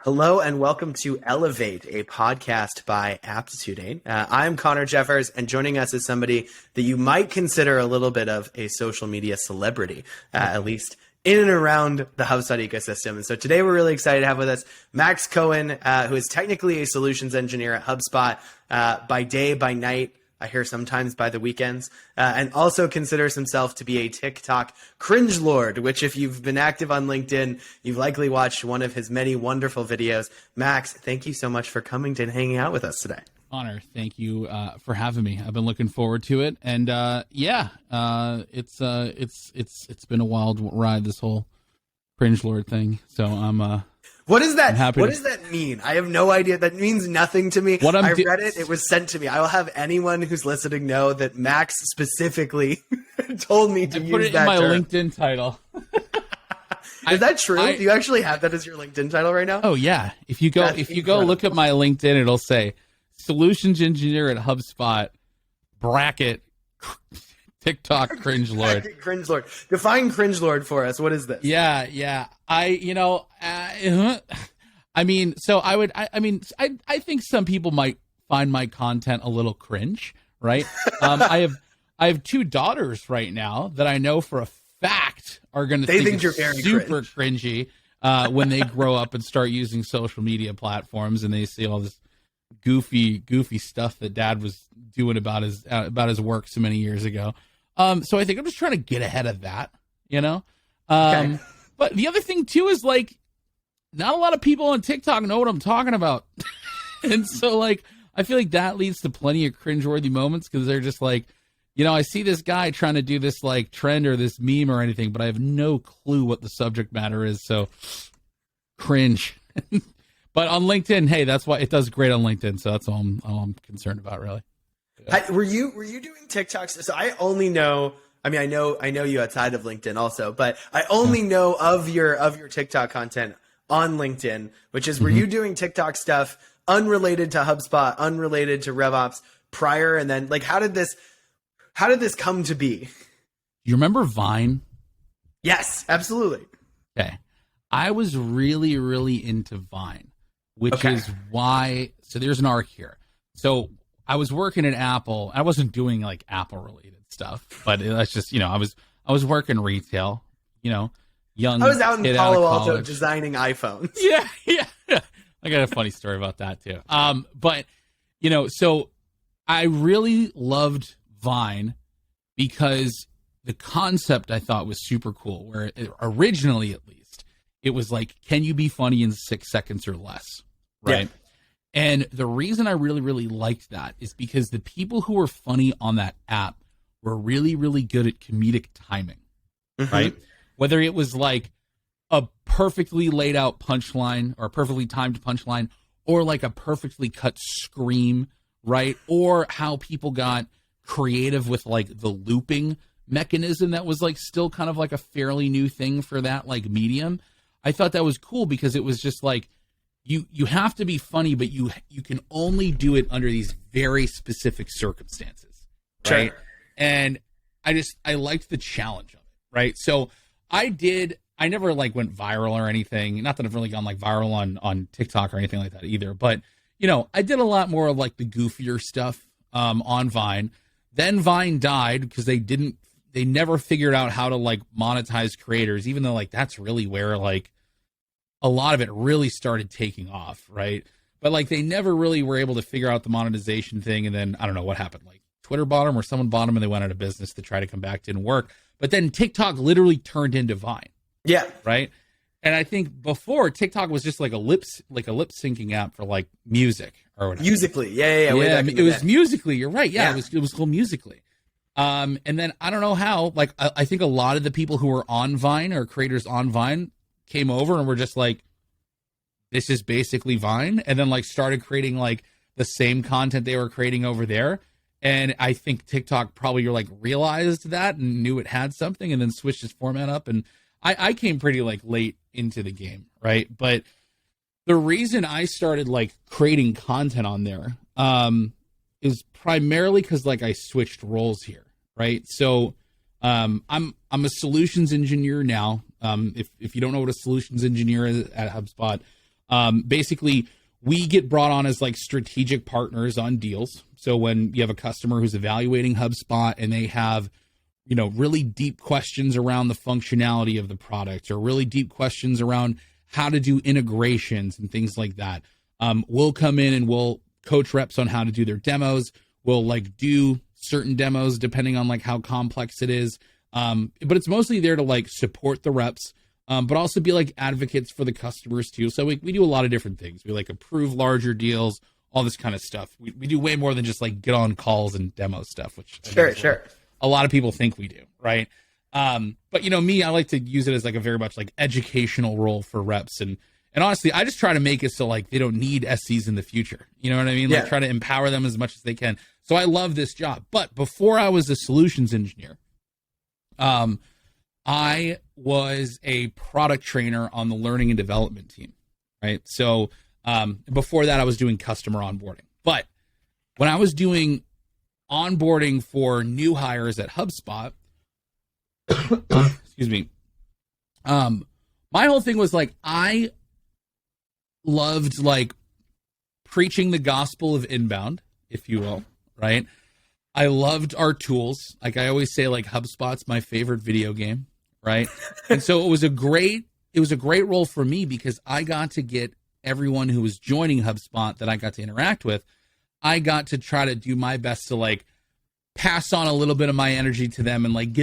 Hello and welcome to Elev8, a podcast by Aptitude8. I'm Connor Jeffers, and joining us is somebody that you might consider a little bit of a social media celebrity, at least in and around the HubSpot ecosystem. And so today we're really excited to have with us Max Cohen, who is technically a solutions engineer at HubSpot by day, by night. I hear sometimes by the weekends, and also considers himself to be a TikTok cringe lord, which if you've been active on LinkedIn, you've likely watched one of his many wonderful videos. Max, thank you so much for coming and hanging out with us today. Honor, thank you for having me. I've been looking forward to it, and it's been a wild ride, this whole cringe lord thing. So I'm What does that? What does that mean? I have no idea. That means nothing to me. I read it. It was sent to me. I will have anyone who's listening know that Max specifically told me to use that. Put it in my LinkedIn title. Is that true? Do you actually have that as your LinkedIn title right now? Oh yeah. If you go look at my LinkedIn, it'll say solutions engineer at HubSpot bracket TikTok cringe lord. Cringe lord. Define cringe lord for us. What is this? Yeah. I think some people might find my content a little cringe, right? I have two daughters right now that I know for a fact are going to think you're very super cringy when they grow up and start using social media platforms and they see all this goofy stuff that Dad was doing about his work so many years ago. So I think I'm just trying to get ahead of that, Okay. But the other thing too is not a lot of people on TikTok know what I'm talking about. And so I feel like that leads to plenty of cringeworthy moments because they're just I see this guy trying to do this trend or this meme or anything, but I have no clue what the subject matter is. So cringe. But on LinkedIn, hey, that's why it does great on LinkedIn. So that's all I'm concerned about, really. Yeah. Were you doing TikToks? So I only know. I mean, I know you outside of LinkedIn also, but I only know of your TikTok content on LinkedIn, which is were you doing TikTok stuff unrelated to HubSpot, unrelated to RevOps prior, and then how did this come to be? You remember Vine? Yes, absolutely. Okay, I was really, really into Vine, which is why. So there's an arc here. So I was working at Apple. I wasn't doing Apple related stuff, but that's just I was working retail. Young. I was out in Palo Alto designing iPhones. Yeah. I got a funny story about that too. But so I really loved Vine because the concept I thought was super cool. Where originally, at least, it was can you be funny in 6 seconds or less, right? Yeah. And the reason I really, really liked that is because the people who were funny on that app were really, really good at comedic timing, right? Whether it was a perfectly laid out punchline or a perfectly timed punchline or a perfectly cut scream, right? Or how people got creative with the looping mechanism that was still kind of a fairly new thing for that medium. I thought that was cool because it was just you have to be funny, but you can only do it under these very specific circumstances, right? Sure. And I liked the challenge of it, right? So I never went viral or anything. Not that I've really gone viral on TikTok or anything like that either. But I did a lot more of the goofier stuff on Vine. Then Vine died because they never figured out how to monetize creators, even though that's really where a lot of it really started taking off, right? But they never really were able to figure out the monetization thing. And then I don't know what happened. Twitter bought them or someone bought them and they went out of business to try to come back. Didn't work. But then TikTok literally turned into Vine. Yeah. Right. And I think before TikTok was just a lip syncing app for music or whatever. Musical.ly. Yeah. It was Musical.ly. You're right. Yeah. It was called Musical.ly. And then I don't know how, I think a lot of the people who were on Vine or creators on Vine came over and were just this is basically Vine. And then started creating the same content they were creating over there. And I think TikTok probably realized that and knew it had something and then switched its format up. And I came pretty late into the game, right? But the reason I started creating content on there is primarily because I switched roles here, right? So I'm a solutions engineer now. If you don't know what a solutions engineer is at HubSpot, Basically, we get brought on as like strategic partners on deals. So when you have a customer who's evaluating HubSpot and they have, really deep questions around the functionality of the product, or really deep questions around how to do integrations and things like that, we'll come in and we'll coach reps on how to do their demos. We'll like do certain demos depending on like how complex it is. But it's mostly there to like support the reps, but also be like advocates for the customers too. So we do a lot of different things. We like approve larger deals, all this kind of stuff. We do way more than just like get on calls and demo stuff, which Sure. A lot of people think we do, right? But me, I like to use it as like a very much like educational role for reps. And honestly, I just try to make it so like they don't need SCs in the future. You know what I mean? Like try to empower them as much as they can. So I love this job. But before I was a solutions engineer, I was a product trainer on the learning and development team, right? So before that, I was doing customer onboarding. But when I was doing onboarding for new hires at HubSpot, excuse me, my whole thing was like, I loved like preaching the gospel of inbound, if you will, right? I loved our tools. Like I always say, like HubSpot's my favorite video game, right? And so it was a great role for me because I got to get everyone who was joining HubSpot that I got to interact with. I got to try to do my best to like pass on a little bit of my energy to them and like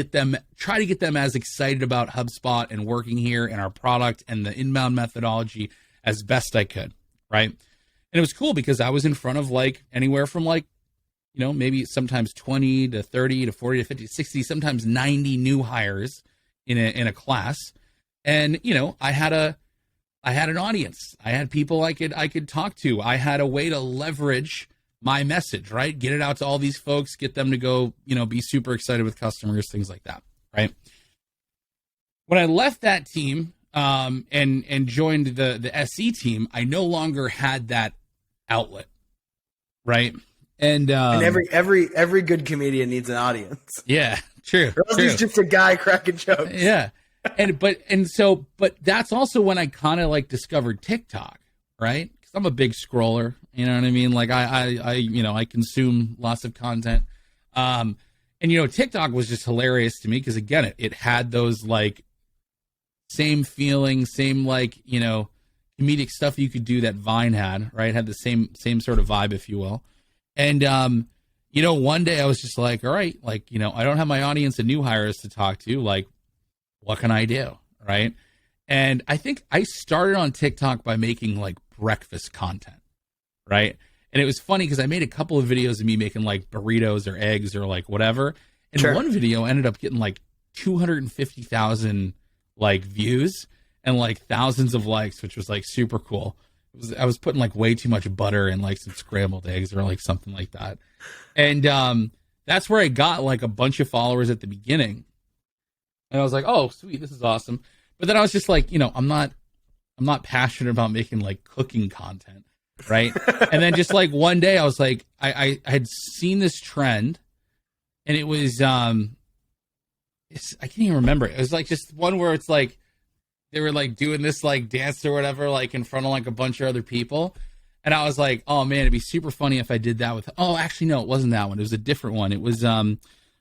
try to get them as excited about HubSpot and working here and our product and the inbound methodology as best I could, right? And it was cool because I was in front of like anywhere from like, maybe sometimes 20 to 30 to 40 to 50, 60, sometimes 90 new hires in a class. And, I had an audience. I had people I could talk to. I had a way to leverage my message, right? Get it out to all these folks, get them to go, be super excited with customers, things like that, right? When I left that team and joined the SE team, I no longer had that outlet, right? And every good comedian needs an audience. Yeah, true. Or else he's just a guy cracking jokes. Yeah. But that's also when I kind of like discovered TikTok, right? Because I'm a big scroller, you know what I mean? Like I consume lots of content. And TikTok was just hilarious to me because again, it had those like same feeling, same like, comedic stuff you could do that Vine had, right? Had the same sort of vibe, if you will. And one day I was just like, all right, like, I don't have my audience of new hires to talk to, like, what can I do? Right. And I think I started on TikTok by making like breakfast content. Right. And it was funny because I made a couple of videos of me making like burritos or eggs or like whatever. And one video ended up getting like 250,000 like views and like thousands of likes, which was like super cool. I was putting like way too much butter and like some scrambled eggs or like something like that. And that's where I got like a bunch of followers at the beginning. And I was like, oh, sweet, this is awesome. But then I was just like, I'm not passionate about making like cooking content, right? And then just like one day I was like, I had seen this trend and it was, I can't even remember. It was like just one where it's like, they were like doing this like dance or whatever, like in front of like a bunch of other people. And I was like, oh man, it'd be super funny if I did that with, oh, actually, no, it wasn't that one. It was a different one. It was the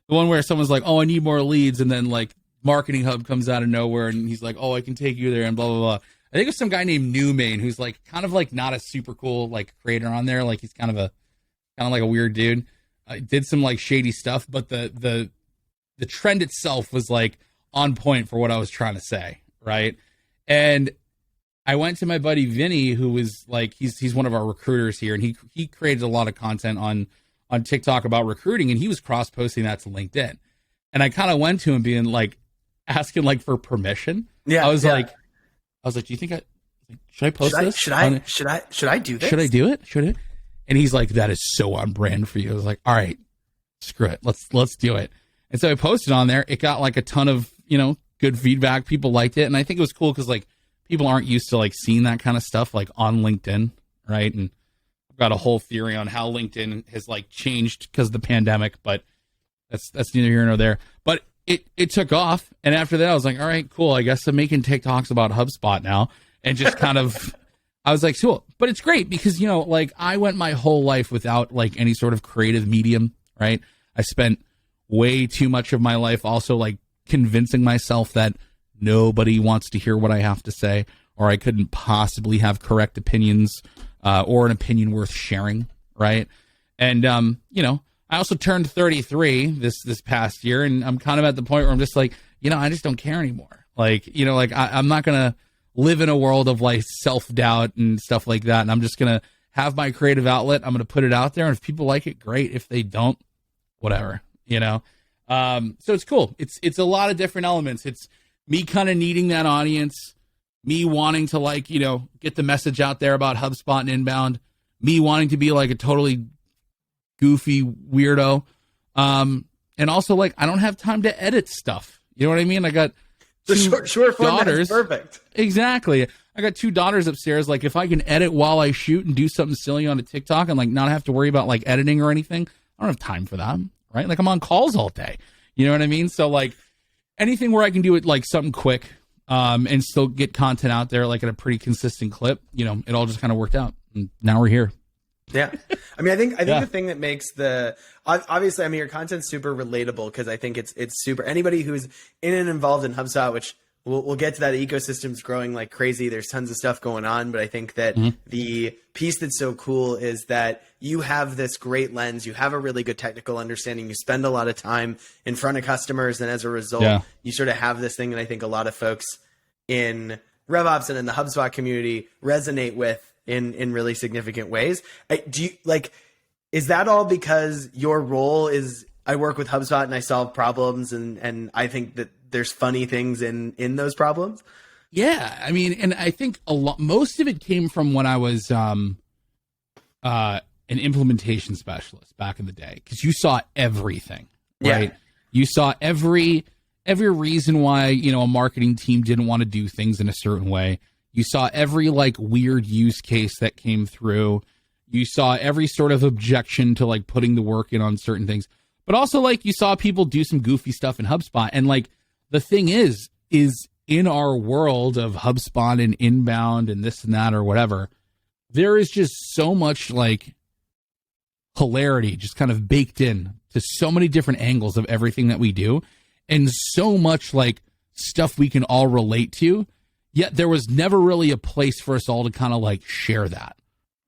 one where someone's like, oh, I need more leads. And then like Marketing Hub comes out of nowhere and he's like, oh, I can take you there and blah, blah, blah. I think it was some guy named Newmain who's like kind of like not a super cool like creator on there. Like he's kind of like a weird dude. Did some like shady stuff, but the trend itself was like on point for what I was trying to say. Right. And I went to my buddy Vinny, who was like, he's one of our recruiters here. And he created a lot of content on TikTok about recruiting. And he was cross posting that to LinkedIn. And I kind of went to him being like, asking like for permission. Yeah. I was like, do you think should I post this? Should I do this? Should I do it? Should it? And he's like, that is so on brand for you. I was like, all right, screw it. Let's do it. And so I posted on there. It got like a ton of, good feedback. People liked it. And I think it was cool because like people aren't used to like seeing that kind of stuff like on LinkedIn. Right. And I've got a whole theory on how LinkedIn has like changed because of the pandemic, but that's neither here nor there. But it took off. And after that, I was like, all right, cool. I guess I'm making TikToks about HubSpot now and just kind of I was like, cool. But it's great because, you know, like I went my whole life without like any sort of creative medium, right? I spent way too much of my life also like convincing myself that nobody wants to hear what I have to say, or I couldn't possibly have correct opinions or an opinion worth sharing, right? And, you know, I also turned 33 this past year, and I'm kind of at the point where I'm just like, you know, I just don't care anymore. Like, you know, like I'm not going to live in a world of like self-doubt and stuff like that. And I'm just going to have my creative outlet. I'm going to put it out there. And if people like it, great. If they don't, whatever, you know? So it's cool. It's a lot of different elements. It's me kind of needing that audience, me wanting to like, you know, get the message out there about HubSpot and inbound, me wanting to be like a totally goofy weirdo. And also like, I don't have time to edit stuff. You know what I mean? I got the short daughters. Perfect. Exactly. I got 2 daughters upstairs. Like if I can edit while I shoot and do something silly on a TikTok and like not have to worry about like editing or anything, I don't have time for that. Right? Like I'm on calls all day. You know what I mean? So like anything where I can do it like something quick, and still get content out there like at a pretty consistent clip, you know, it all just kind of worked out. And now we're here. Yeah. I mean, I think the thing that makes obviously, I mean, your content's super relatable because I think it's super, anybody who's in and involved in HubSpot, which we'll get to that, ecosystem's growing like crazy. There's tons of stuff going on, but I think that the piece that's so cool is that you have this great lens. You have a really good technical understanding. You spend a lot of time in front of customers. And as a result, you sort of have this thing that I think a lot of folks in RevOps and in the HubSpot community resonate with in really significant ways. Do you like, is that all because your role is, I work with HubSpot and I solve problems and I think that there's funny things in those problems? Yeah. I mean, and I think most of it came from when I was an implementation specialist back in the day, because you saw everything, right? Yeah. You saw every reason why, you know, a marketing team didn't want to do things in a certain way. You saw every like weird use case that came through. You saw every sort of objection to like putting the work in on certain things, but also like you saw people do some goofy stuff in HubSpot. And like the thing is in our world of HubSpot and inbound and this and that or whatever, there is just so much like hilarity just kind of baked in to so many different angles of everything that we do, and so much like stuff we can all relate to. Yet there was never really a place for us all to kind of like share that,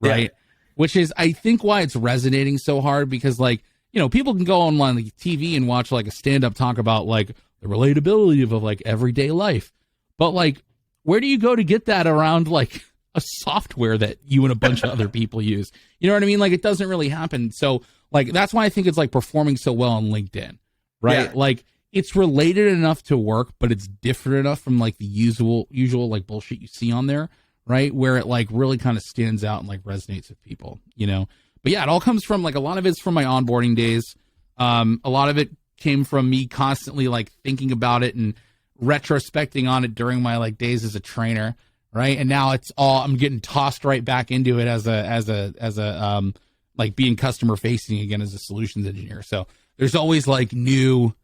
right? Yeah. Which is, I think, why it's resonating so hard, because like, you know, people can go on like TV and watch like a stand-up talk about like the relatability of like everyday life. But like, where do you go to get that around like a software that you and a bunch of other people use? You know what I mean? Like it doesn't really happen. So like, that's why I think it's like performing so well on LinkedIn, right? Yeah. Like, it's related enough to work, but it's different enough from like the usual like bullshit you see on there, right? Where it like really kind of stands out and like resonates with people, you know? But yeah, it all comes from like, a lot of it's from my onboarding days. A lot of it came from me constantly like thinking about it and retrospecting on it during my like days as a trainer, right? And now it's all, I'm getting tossed right back into it as a like being customer facing again as a solutions engineer. So there's always like new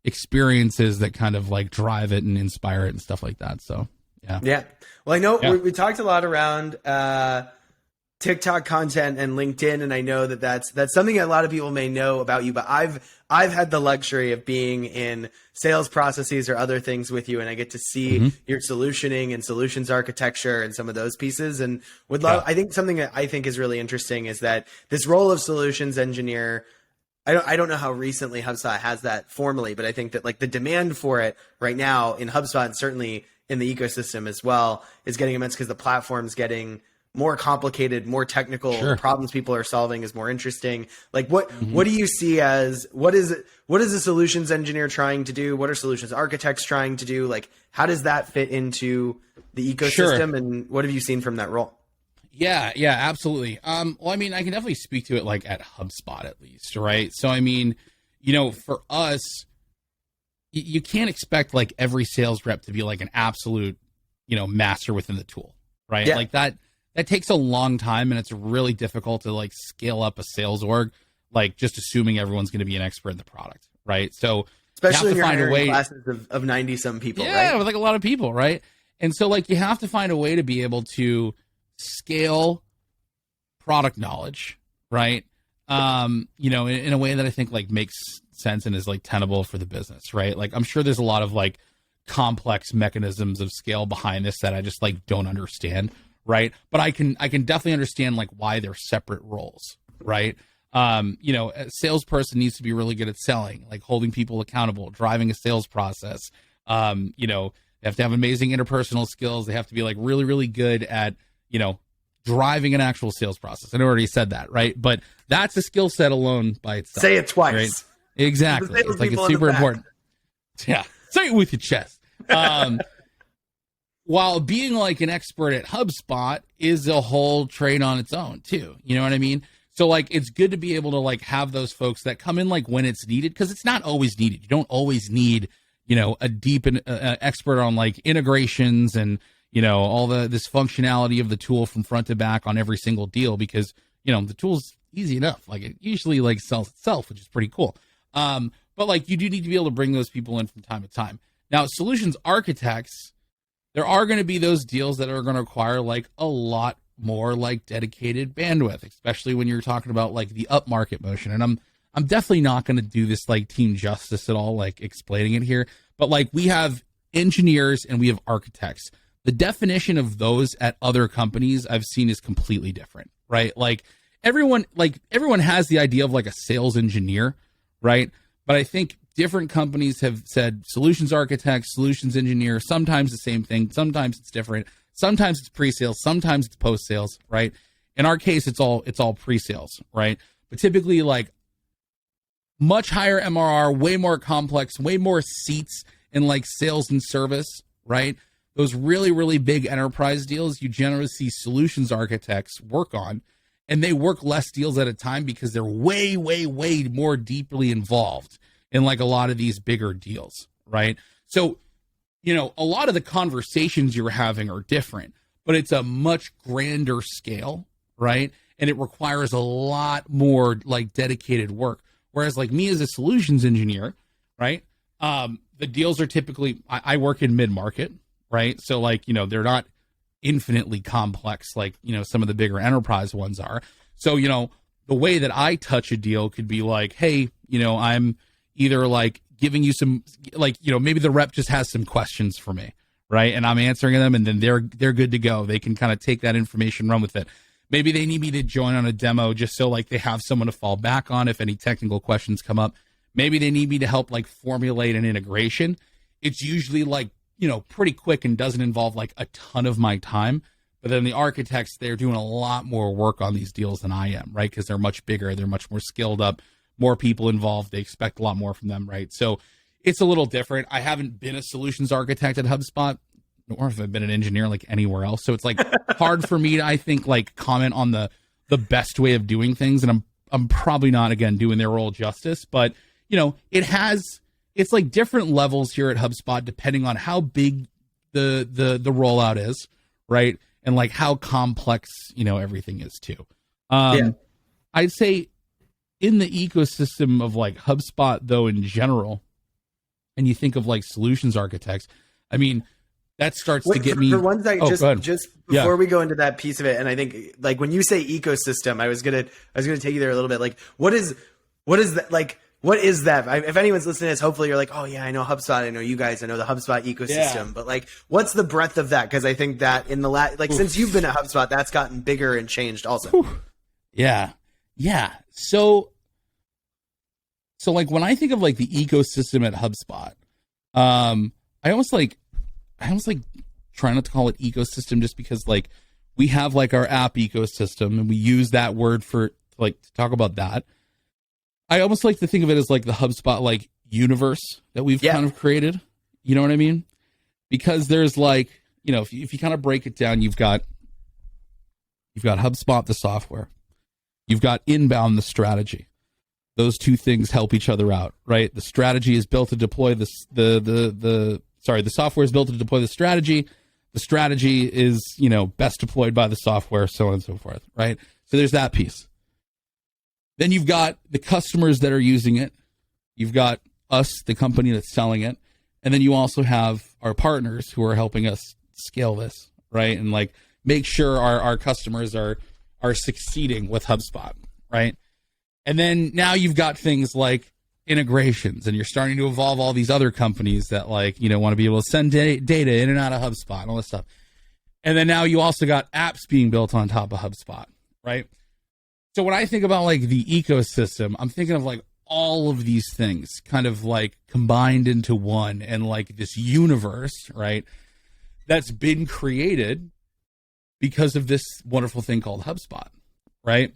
experiences that kind of like drive it and inspire it and stuff like that. So yeah. Well, I know we talked a lot around TikTok content and LinkedIn, and I know that's something that a lot of people may know about you, but I've had the luxury of being in sales processes or other things with you, and I get to see your solutioning and solutions architecture and some of those pieces, and would love, I think something that I think is really interesting is that this role of solutions engineer, I don't know how recently HubSpot has that formally, but I think that like the demand for it right now in HubSpot and certainly in the ecosystem as well is getting immense because the platform's getting more complicated, more technical. The problems people are solving is more interesting. Like what do you see as, what is a solutions engineer trying to do? What are solutions architects trying to do? Like how does that fit into the ecosystem and what have you seen from that role? Yeah, absolutely. Well, I mean, I can definitely speak to it like at HubSpot at least, right? So, I mean, you know, for us, you can't expect like every sales rep to be like an absolute, you know, master within the tool, right? Yeah. Like that takes a long time, and it's really difficult to like scale up a sales org, like just assuming everyone's going to be an expert in the product, right? So, especially if you're hiring classes of 90 some people, right? Yeah, with like a lot of people, right? And so like you have to find a way to be able to scale product knowledge, right? In a way that I think like makes sense and is like tenable for the business, right? Like I'm sure there's a lot of like complex mechanisms of scale behind this that I just like don't understand, right? But I can definitely understand like why they're separate roles, right? A salesperson needs to be really good at selling, like holding people accountable, driving a sales process. They have to have amazing interpersonal skills. They have to be like really, really good at, driving an actual sales process. I already said that, right? But that's a skill set alone by itself. Say it twice. Right? Exactly. It's like it's super important. Yeah. Say it with your chest. While being like an expert at HubSpot is a whole trade on its own too. You know what I mean? So like, it's good to be able to like have those folks that come in like when it's needed, because it's not always needed. You don't always need, a deep expert on like integrations and, all this functionality of the tool from front to back on every single deal, because, the tool's easy enough. Like it usually like sells itself, which is pretty cool. But like you do need to be able to bring those people in from time to time. Now, solutions architects, there are going to be those deals that are going to require like a lot more like dedicated bandwidth, especially when you're talking about like the upmarket motion. And I'm definitely not going to do this like team justice at all, like explaining it here. But like we have engineers and we have architects. The definition of those at other companies I've seen is completely different, right? Like everyone has the idea of like a sales engineer, right? But I think different companies have said solutions architect, solutions engineer, sometimes the same thing, sometimes it's different, sometimes it's pre-sales, sometimes it's post-sales, right? In our case, it's all pre-sales, right? But typically like much higher MRR, way more complex, way more seats in like sales and service, right? Those really, really big enterprise deals, you generally see solutions architects work on, and they work less deals at a time because they're way, way, way more deeply involved in like a lot of these bigger deals, right? So, a lot of the conversations you're having are different, but it's a much grander scale, right? And it requires a lot more like dedicated work. Whereas like me as a solutions engineer, right? The deals are typically, I work in mid-market, right? So like, they're not infinitely complex like, some of the bigger enterprise ones are. So, the way that I touch a deal could be like, hey, I'm either like giving you some, like, maybe the rep just has some questions for me, right? And I'm answering them, and then they're good to go. They can kind of take that information, run with it. Maybe they need me to join on a demo just so like they have someone to fall back on if any technical questions come up. Maybe they need me to help like formulate an integration. It's usually like, pretty quick and doesn't involve like a ton of my time. But then the architects, they're doing a lot more work on these deals than I am, right? Because they're much bigger, they're much more skilled up, more people involved. They expect a lot more from them, right? So it's a little different. I haven't been a solutions architect at HubSpot, nor have I been an engineer like anywhere else. So it's like hard for me to, I think, like comment on the best way of doing things. And I'm probably not, again, doing their role justice, but it's like different levels here at HubSpot depending on how big the rollout is, right? And like how complex, everything is too. I'd say in the ecosystem of like HubSpot though, in general, and you think of like solutions architects, I mean, that starts to get me. For one second, just before we go into that piece of it, and I think like when you say ecosystem, I was gonna take you there a little bit. Like, what is that like? What is that? If anyone's listening to this, hopefully you're like, oh yeah, I know HubSpot. I know you guys. I know the HubSpot ecosystem. Yeah. But like, what's the breadth of that? Because I think that in the since you've been at HubSpot, that's gotten bigger and changed also. Oof. Yeah. So like when I think of like the ecosystem at HubSpot, I almost like try not to call it ecosystem just because like we have like our app ecosystem and we use that word for like to talk about that. I almost like to think of it as like the HubSpot like universe that we've kind of created. You know what I mean? Because there's like, if you kind of break it down, you've got HubSpot, the software. You've got Inbound, the strategy. Those two things help each other out, right? The strategy is built to deploy the software is built to deploy the strategy. The strategy is, best deployed by the software, so on and so forth, right? So there's that piece. Then you've got the customers that are using it. You've got us, the company that's selling it. And then you also have our partners who are helping us scale this, right? And like make sure our customers are succeeding with HubSpot, right? And then now you've got things like integrations, and you're starting to evolve all these other companies that want to be able to send data in and out of HubSpot and all this stuff. And then now you also got apps being built on top of HubSpot, right? So when I think about like the ecosystem, I'm thinking of like all of these things kind of like combined into one, and like this universe, right, that's been created because of this wonderful thing called HubSpot, right?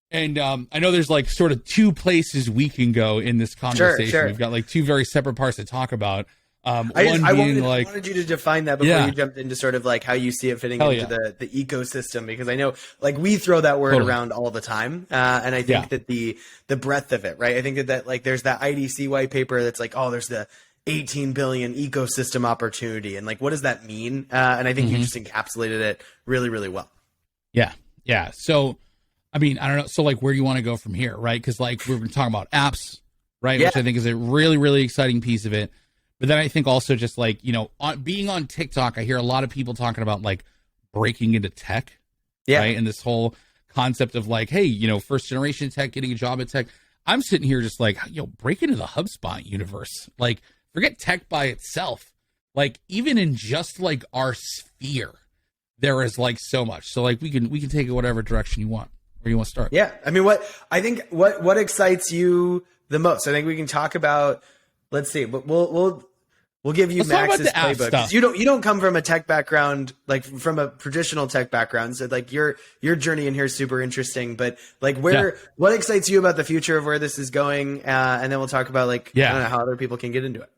And I know there's like sort of two places we can go in this conversation. Sure. We've got like two very separate parts to talk about. I wanted you to define that before you jumped into sort of like how you see it fitting into the ecosystem, because I know like we throw that word around all the time. And I think that the breadth of it, right? I think that like there's that IDC white paper that's like, oh, there's the 18 billion ecosystem opportunity. And like, what does that mean? And I think you just encapsulated it really, really well. Yeah. Yeah. So, I mean, I don't know. So like, where do you want to go from here? Right. Cause like we're talking about apps, right? Which I think is a really, really exciting piece of it. But then I think also just like, being on TikTok, I hear a lot of people talking about like breaking into tech, right? And this whole concept of like, hey, first generation tech, getting a job at tech. I'm sitting here just like, break into the HubSpot universe. Like, forget tech by itself. Like, even in just like our sphere, there is like so much. So like we can take it whatever direction you want. Where you want to start? Yeah, I mean, what excites you the most? I think we can talk about. Let's see, but we'll give you Max's playbook, because you don't come from a tech background, like from a traditional tech background. So like your journey in here is super interesting. But like what excites you about the future of where this is going? And then we'll talk about like I don't know how other people can get into it.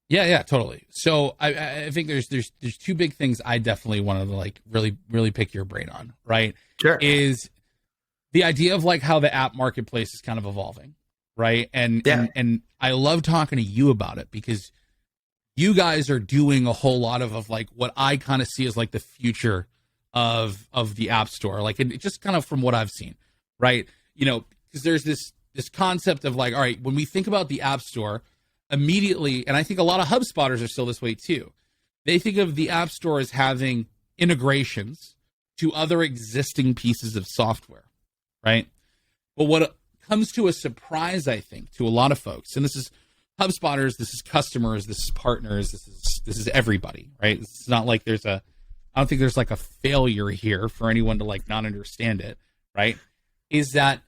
Yeah, totally. So I think there's two big things I definitely want to like really pick your brain on, right? Sure. Is the idea of like how the app marketplace is kind of evolving, right? And I love talking to you about it, because you guys are doing a whole lot of like what I kind of see as like the future of the App Store, like it just kind of from what I've seen, right? Because there's this concept of like, all right, when we think about the App Store, immediately, and I think a lot of HubSpotters are still this way too, they think of the App Store as having integrations to other existing pieces of software, right? But what comes to a surprise, I think, to a lot of folks, and this is HubSpotters, this is customers, this is partners, this is everybody, right? It's not like I don't think there's like a failure here for anyone to like not understand it, right? Is that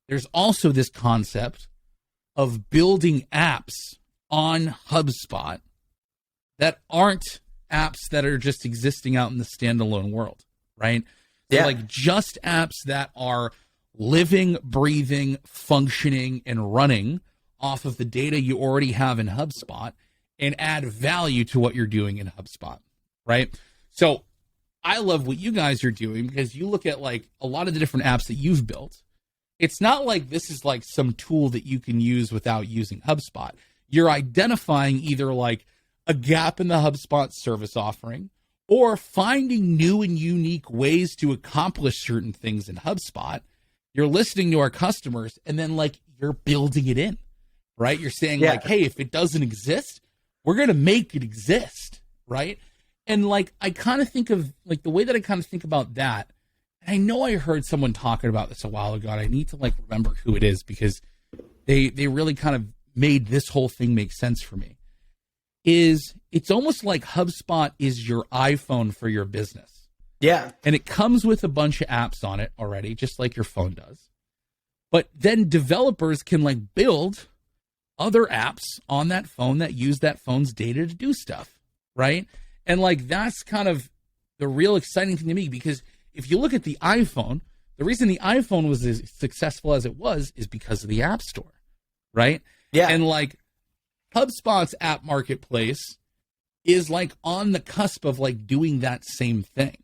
there's also this concept of building apps on HubSpot that aren't apps that are just existing out in the standalone world, right? So like just apps that are living, breathing, functioning, and running off of the data you already have in HubSpot and add value to what you're doing in HubSpot, right? So I love what you guys are doing, because you look at like a lot of the different apps that you've built. It's not like this is like some tool that you can use without using HubSpot. You're identifying either like a gap in the HubSpot service offering, or finding new and unique ways to accomplish certain things in HubSpot. You're listening to our customers, and then like you're building it in, right? You're saying like, hey, if it doesn't exist, we're going to make it exist, right? And like, I kind of think of like the way that I kind of think about that. I know I heard someone talking about this a while ago, and I need to like remember who it is, because they really kind of made this whole thing make sense for me. It's almost like HubSpot is your iPhone for your business. Yeah. And it comes with a bunch of apps on it already, just like your phone does. But then developers can like build other apps on that phone that use that phone's data to do stuff, right? And like that's kind of the real exciting thing to me, because if you look at the iPhone, the reason the iPhone was as successful as it was is because of the App Store, right? Yeah. And like HubSpot's app marketplace is like on the cusp of like doing that same thing,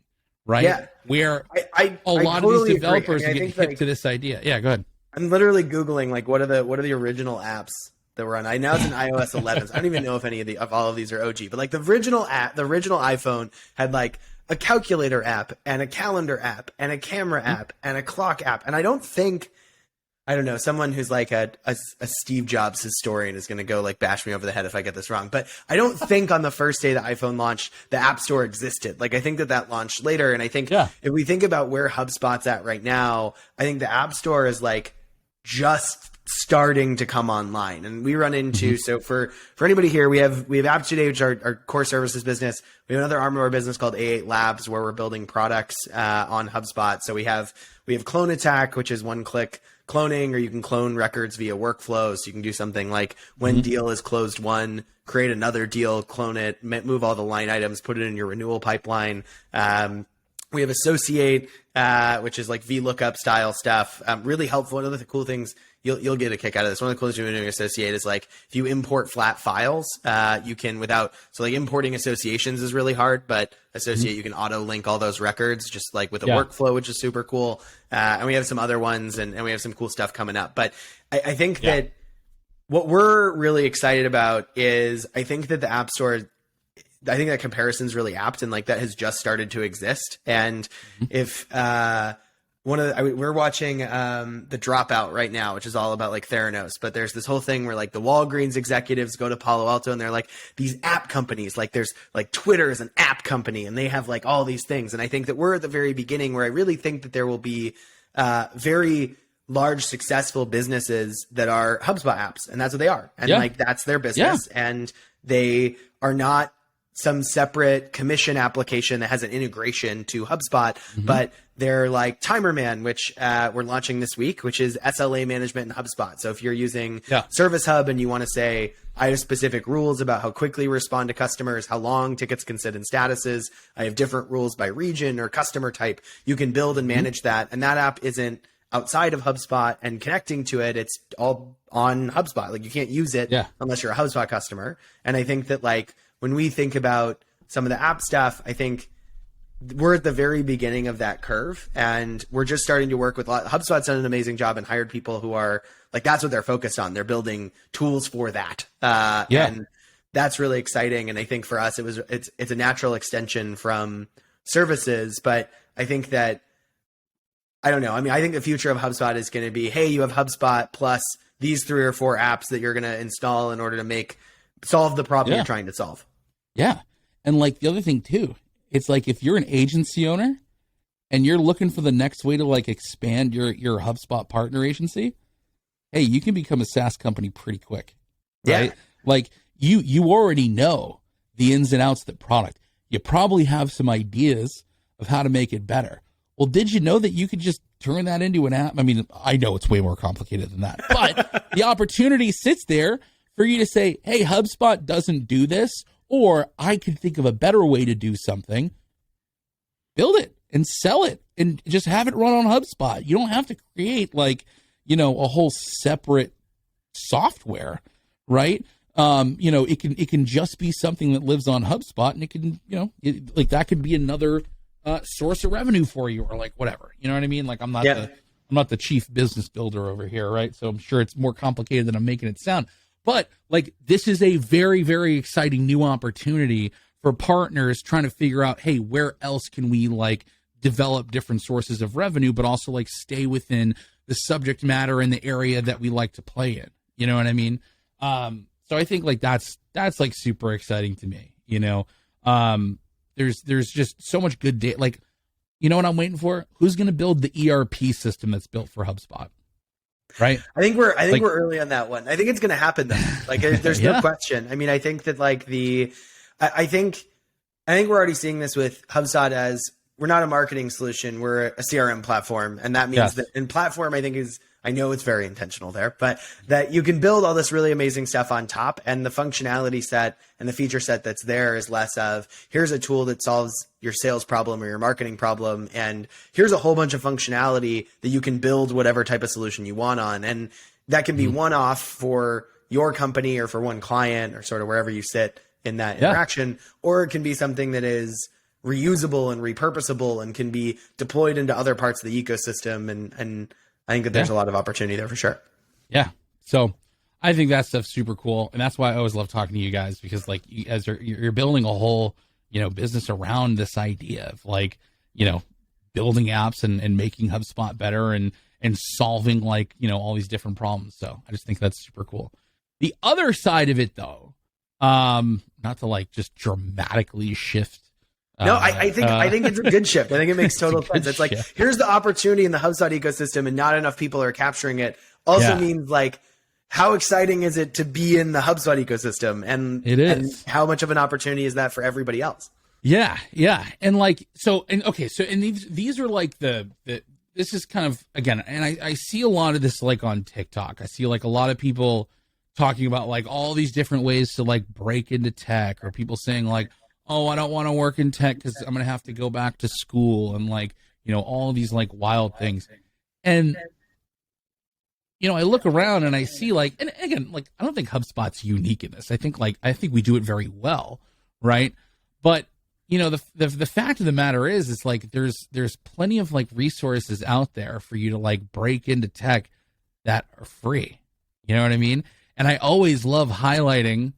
right? Yeah. Where a lot of these developers get hip like, to this idea. Yeah, go ahead. I'm literally Googling like what are the original apps that were on. Now it's an iOS 11. So I don't even know if any of all of these are OG, but like the original iPhone had like a calculator app and a calendar app and a camera app and a clock app. And I don't think I don't know, someone who's like a Steve Jobs historian is going to go like bash me over the head if I get this wrong. But I don't think on the first day the iPhone launched, the App Store existed. Like I think that launched later. And I think if we think about where HubSpot's at right now, I think the App Store is like just starting to come online. And we run into, so for anybody here, we have Apps Today, which are our core services business. We have another arm of our business called A8 Labs, where we're building products on HubSpot. So we have Clone Attack, which is one-click cloning, or you can clone records via workflow. So you can do something like when deal is closed one, create another deal, clone it, move all the line items, put it in your renewal pipeline. We have Associate, which is like VLOOKUP style stuff. Really helpful. One of the cool things you'll get a kick out of this. One of the coolest things doing Associate is like if you import flat files, you can so like importing associations is really hard, but Associate you can auto link all those records just like with a workflow, which is super cool. And we have some other ones and we have some cool stuff coming up. But I think that what we're really excited about is I think that the App Store, I think that comparison is really apt, and like that has just started to exist. And if we're watching The Dropout right now, which is all about like Theranos, but there's this whole thing where like the Walgreens executives go to Palo Alto and they're like, these app companies, like there's like Twitter is an app company and they have like all these things. And I think that we're at the very beginning where I really think that there will be very large successful businesses that are HubSpot apps, and that's what they are. And like that's their business, and they are not some separate commission application that has an integration to HubSpot, but they're like Timerman, which we're launching this week, which is SLA management in HubSpot. So if you're using Service Hub and you want to say, I have specific rules about how quickly we respond to customers, how long tickets can sit in statuses, I have different rules by region or customer type, you can build and manage that. And that app isn't outside of HubSpot and connecting to it. It's all on HubSpot. Like you can't use it unless you're a HubSpot customer. And I think that like, when we think about some of the app stuff, I think we're at the very beginning of that curve, and we're just starting to work with HubSpot's done an amazing job and hired people who are like, that's what they're focused on. They're building tools for that. And that's really exciting. And I think for us, it's a natural extension from services, but I think that, I don't know. I mean, I think the future of HubSpot is going to be, hey, you have HubSpot plus these 3 or 4 apps that you're going to install in order to solve the problem you're trying to solve. Yeah. And like the other thing too, it's like if you're an agency owner and you're looking for the next way to like expand your HubSpot partner agency, hey, you can become a SaaS company pretty quick. Right? Like you already know the ins and outs of the product. You probably have some ideas of how to make it better. Well, did you know that you could just turn that into an app? I mean, I know it's way more complicated than that, but the opportunity sits there for you to say, hey, HubSpot doesn't do this, or I could think of a better way to do something. Build it and sell it and just have it run on HubSpot. You don't have to create like, a whole separate software, right? It can just be something that lives on HubSpot, and it can, like that could be another source of revenue for you, or like whatever. You know what I mean? Like I'm not the chief business builder over here, right? So I'm sure it's more complicated than I'm making it sound. But like this is a very, very exciting new opportunity for partners trying to figure out, hey, where else can we like develop different sources of revenue, but also like stay within the subject matter and the area that we like to play in. You know what I mean? So I think like that's like super exciting to me. There's just so much good data. Like, you know what I'm waiting for? Who's going to build the ERP system that's built for HubSpot? Right. I think we're early on that one. I think it's going to happen though. Like there's no question. I mean, I think that like I think we're already seeing this with HubSpot as we're not a marketing solution. We're a CRM platform. And that means that in platform, I know it's very intentional there, but that you can build all this really amazing stuff on top, and the functionality set and the feature set that's there is less of here's a tool that solves your sales problem or your marketing problem, and here's a whole bunch of functionality that you can build whatever type of solution you want on. And that can be one off for your company or for one client or sort of wherever you sit in that interaction, or it can be something that is reusable and repurposable and can be deployed into other parts of the ecosystem. And I think that there's a lot of opportunity there for sure. Yeah. So I think that stuff's super cool. And that's why I always love talking to you guys, because like as you're building a whole, business around this idea of like, building apps and making HubSpot better and and solving like, all these different problems. So I just think that's super cool. The other side of it though, not to like just dramatically shift. No, I think it's a good shift. I think it makes total sense. It's like, here's the opportunity in the HubSpot ecosystem and not enough people are capturing it. Also means like, how exciting is it to be in the HubSpot ecosystem? And it is. And how much of an opportunity is that for everybody else? Yeah. And like, and these are like this is kind of, again, and I see a lot of this like on TikTok. I see like a lot of people talking about like all these different ways to like break into tech, or people saying like, oh, I don't want to work in tech because I'm going to have to go back to school, and like, all of these like wild things. And, I look around and I see like, and again, like, I don't think HubSpot's unique in this. I think we do it very well. Right. But, the fact of the matter is, it's like, there's plenty of like resources out there for you to like break into tech that are free. You know what I mean? And I always love highlighting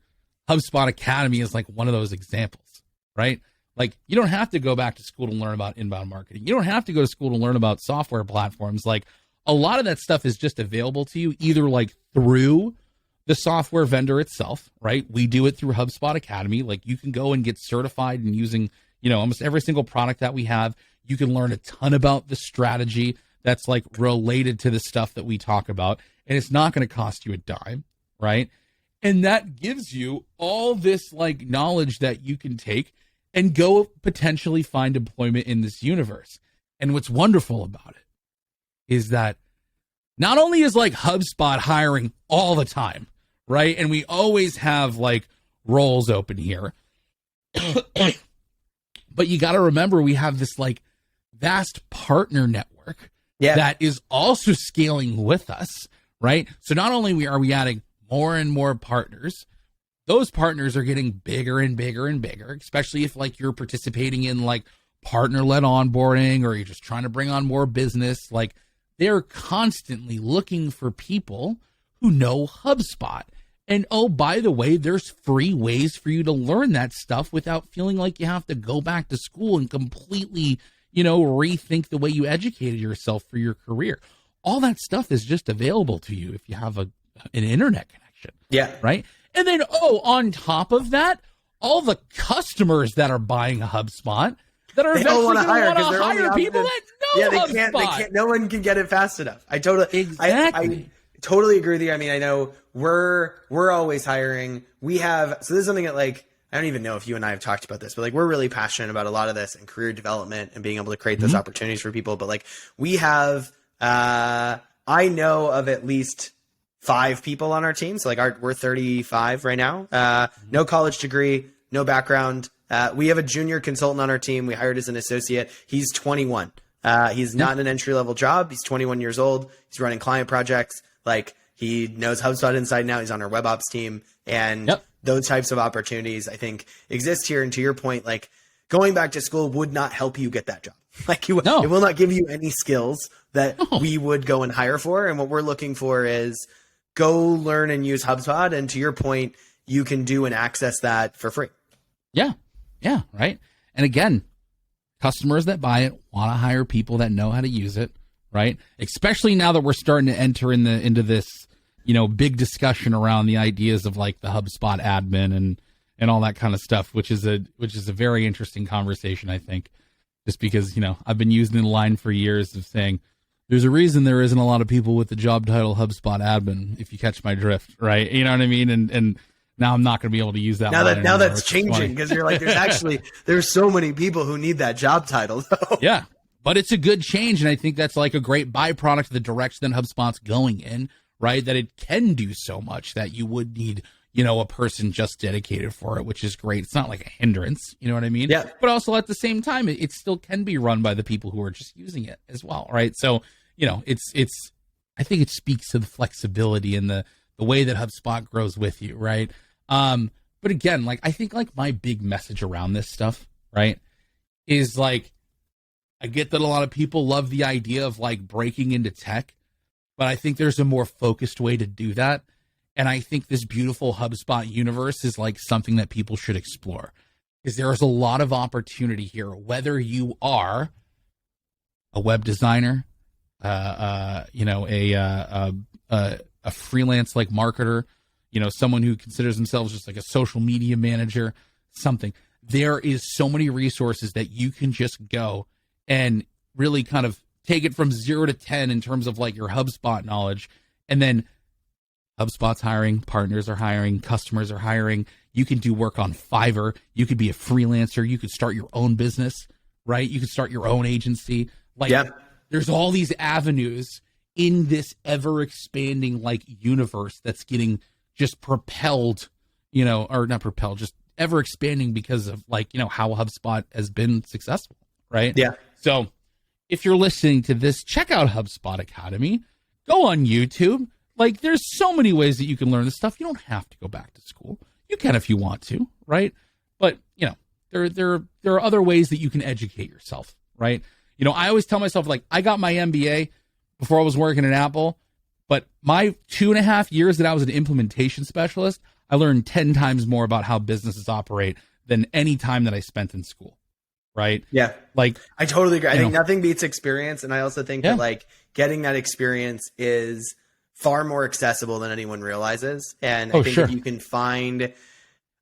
HubSpot Academy as like one of those examples, right? Like, you don't have to go back to school to learn about inbound marketing. You don't have to go to school to learn about software platforms. Like, a lot of that stuff is just available to you either like through the software vendor itself, right? We do it through HubSpot Academy. Like, you can go and get certified in using, almost every single product that we have. You can learn a ton about the strategy that's like related to the stuff that we talk about, and it's not going to cost you a dime, right? And that gives you all this like knowledge that you can take and go potentially find employment in this universe. And what's wonderful about it is that not only is like HubSpot hiring all the time, right? And we always have like roles open here, but you got to remember we have this like vast partner network that is also scaling with us, right? So not only are we adding more and more partners, those partners are getting bigger and bigger and bigger, especially if like you're participating in like partner-led onboarding, or you're just trying to bring on more business. Like, they're constantly looking for people who know HubSpot. And oh, by the way, there's free ways for you to learn that stuff without feeling like you have to go back to school and completely, rethink the way you educated yourself for your career. All that stuff is just available to you if you have an internet connection. Yeah. Right. And then, on top of that, all the customers that are buying a HubSpot that are eventually going to want to hire people that know HubSpot. They can't. No one can get it fast enough. I totally agree with you. I mean, I know we're always hiring. We have, so this is something that like, I don't even know if you and I have talked about this, but like, we're really passionate about a lot of this and career development and being able to create those opportunities for people. But like, we have, I know of at least 5 people on our team. So like we're 35 right now. No college degree, no background. We have a junior consultant on our team. We hired as an associate. He's 21. He's not in an entry-level job. He's 21 years old. He's running client projects. Like, he knows HubSpot inside and out. He's on our web ops team. And those types of opportunities, I think, exist here. And to your point, like, going back to school would not help you get that job. Like, it will not give you any skills that we would go and hire for. And what we're looking for is go learn and use HubSpot. And to your point, you can do and access that for free. Yeah. Yeah. Right. And again, customers that buy it want to hire people that know how to use it. Right. Especially now that we're starting to enter into this, big discussion around the ideas of like the HubSpot admin and all that kind of stuff, which is a very interesting conversation, I think, just because, I've been using the line for years of saying there's a reason there isn't a lot of people with the job title HubSpot admin, if you catch my drift. Right. You know what I mean? And now I'm not going to be able to use that. Now that's changing, because you're like, there's so many people who need that job title. Yeah, but it's a good change. And I think that's like a great byproduct of the direction that HubSpot's going in, right? That it can do so much that you would need, a person just dedicated for it, which is great. It's not like a hindrance, you know what I mean? Yeah. But also at the same time, it still can be run by the people who are just using it as well, right? So, I think it speaks to the flexibility and the way that HubSpot grows with you, right? But again, like, I think like my big message around this stuff, right, is like, I get that a lot of people love the idea of like breaking into tech, but I think there's a more focused way to do that. And I think this beautiful HubSpot universe is like something that people should explore, because there's a lot of opportunity here, whether you are a web designer, a freelance like marketer, someone who considers themselves just like a social media manager, something. There is so many resources that you can just go and really kind of take it from 0 to 10 in terms of like your HubSpot knowledge. And then HubSpot's hiring, partners are hiring, customers are hiring. You can do work on Fiverr. You could be a freelancer. You could start your own business, right? You could start your own agency. Like, there's all these avenues in this ever expanding like universe that's getting just propelled, or not propelled, just ever expanding because of like, how HubSpot has been successful, right? Yeah. So if you're listening to this, check out HubSpot Academy. Go on YouTube. Like, there's so many ways that you can learn this stuff. You don't have to go back to school. You can if you want to, right? But, there are other ways that you can educate yourself, right? I always tell myself, like, I got my MBA before I was working at Apple, but my 2.5 years that I was an implementation specialist, I learned 10 times more about how businesses operate than any time that I spent in school, right? Yeah. Like, I totally agree. I think nothing beats experience. And I also think that like getting that experience is far more accessible than anyone realizes. And I think if you can find,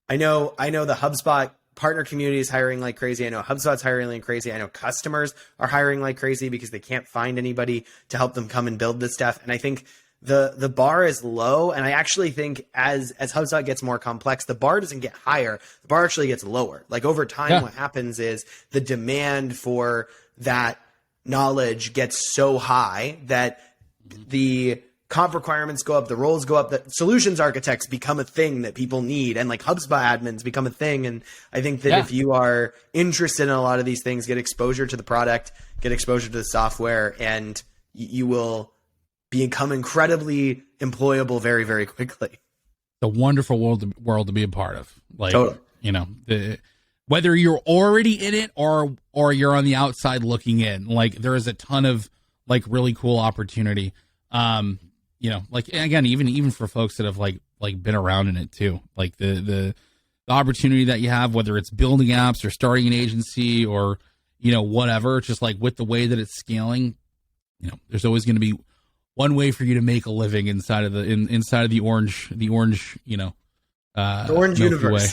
I know the HubSpot partner community is hiring like crazy. I know HubSpot's hiring like crazy. I know customers are hiring like crazy because they can't find anybody to help them come and build this stuff. And I think the bar is low. And I actually think as HubSpot gets more complex, the bar doesn't get higher. The bar actually gets lower. Like over time, what happens is the demand for that knowledge gets so high that the comp requirements go up, the roles go up, the solutions architects become a thing that people need, and like HubSpot admins become a thing. And I think that if you are interested in a lot of these things, get exposure to the product, get exposure to the software, and you will become incredibly employable very, very quickly. The wonderful world to be a part of. Like, whether you're already in it or you're on the outside looking in, like there is a ton of like really cool opportunity. Like, again, even for folks that have like been around in it too, like the opportunity that you have, whether it's building apps or starting an agency or, whatever, just like with the way that it's scaling, there's always going to be one way for you to make a living inside of the orange, the orange universe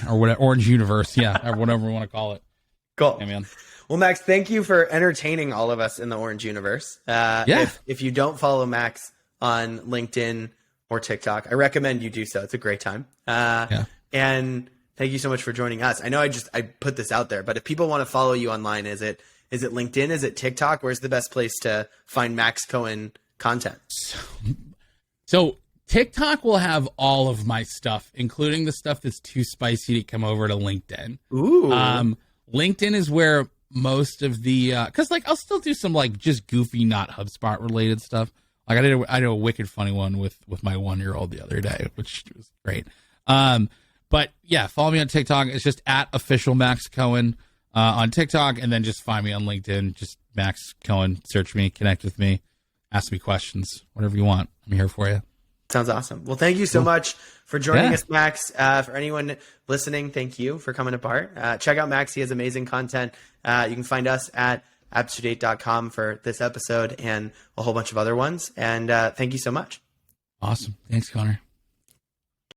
or whatever, orange universe. Yeah. Or whatever we want to call it. Cool. Yeah, man. Well, Max, thank you for entertaining all of us in the orange universe. If you don't follow Max on LinkedIn or TikTok, I recommend you do so. It's a great time. And thank you so much for joining us. I know I put this out there, but if people want to follow you online, is it LinkedIn? Is it TikTok? Where's the best place to find Max Cohen content? So TikTok will have all of my stuff, including the stuff that's too spicy to come over to LinkedIn. Ooh. LinkedIn is where most of the because like I'll still do some like just goofy, not HubSpot related stuff. Like I did a wicked funny one with my 1-year-old the other day, which was great. But yeah, follow me on TikTok. It's just at official Max Cohen on TikTok, and then just find me on LinkedIn. Just Max Cohen. Search me, connect with me, ask me questions, whatever you want. I'm here for you. Sounds awesome. Well, thank you so much for joining us, Max. For anyone listening, thank you for coming apart. Check out Max. He has amazing content. You can find us at apptodate.com for this episode and a whole bunch of other ones. And thank you so much. Awesome. Thanks, Connor.